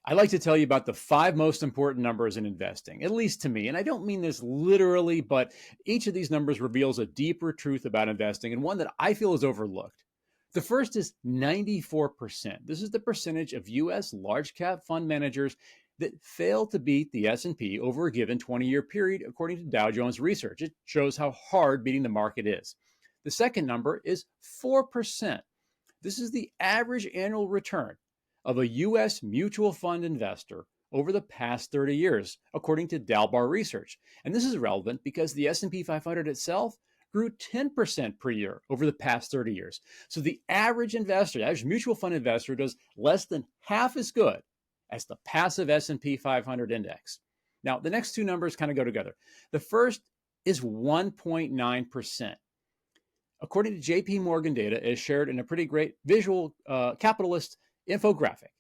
I like to tell you about the 5 most important numbers in investing, at least to me. And I don't mean this literally, but each of these numbers reveals a deeper truth about investing and one that I feel is overlooked. The first is 94%. This is the percentage of US large cap fund managers that fail to beat the S&P over a given 20-year period, according to Dow Jones research. It shows how hard beating the market is. The second number is 4%. This is the average annual return of a U.S. mutual fund investor over the past 30 years, according to Dalbar Research. And this is relevant because the S&P 500 itself grew 10% per year over the past 30 years. So the average investor, the average mutual fund investor, does less than half as good as the passive S&P 500 index. Now, the next two numbers kind of go together. The first is 1.9%. According to JP Morgan data, as shared in a pretty great visual capitalist infographic,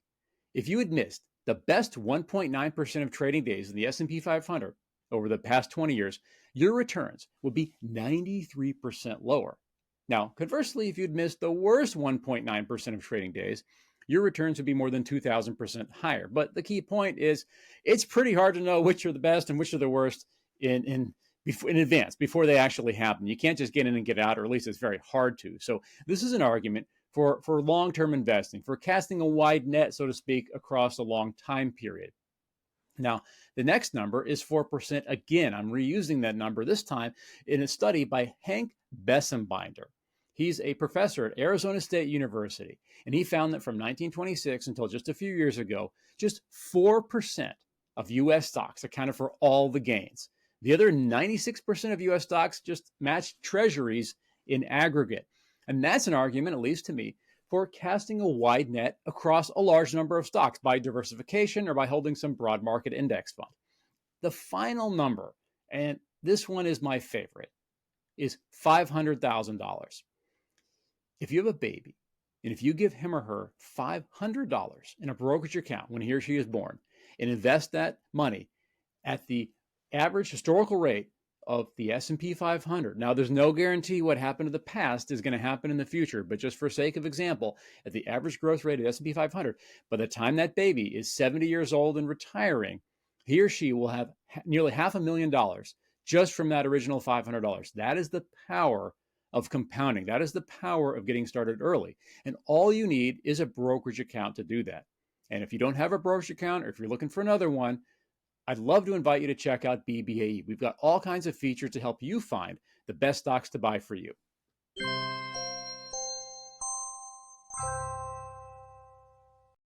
if you had missed the best 1.9% of trading days in the S&P 500 over the past 20 years, your returns would be 93% lower. Now, conversely, if you'd missed the worst 1.9% of trading days, your returns would be more than 2,000% higher. But the key point is it's pretty hard to know which are the best and which are the worst in advance, before they actually happen. You can't just get in and get out, or at least it's very hard to. So this is an argument for long-term investing, for casting a wide net, so to speak, across a long time period. Now, the next number is 4%. Again, I'm reusing that number, this time in a study by Hank Bessembinder. He's a professor at Arizona State University, and he found that from 1926 until just a few years ago, just 4% of U.S. stocks accounted for all the gains. The other 96% of U.S. stocks just matched treasuries in aggregate. And that's an argument, at least to me, for casting a wide net across a large number of stocks by diversification or by holding some broad market index fund. The final number, and this one is my favorite, is $500,000. If you have a baby, and if you give him or her $500 in a brokerage account when he or she is born, and invest that money at the average historical rate of the S&P 500. Now, there's no guarantee what happened in the past is going to happen in the future, but just for sake of example, at the average growth rate of the S&P 500, by the time that baby is 70 years old and retiring, he or she will have nearly $500,000 just from that original $500. That is the power of compounding. That is the power of getting started early. And all you need is a brokerage account to do that. And if you don't have a brokerage account, or if you're looking for another one, I'd love to invite you to check out BBAE. We've got all kinds of features to help you find the best stocks to buy for you.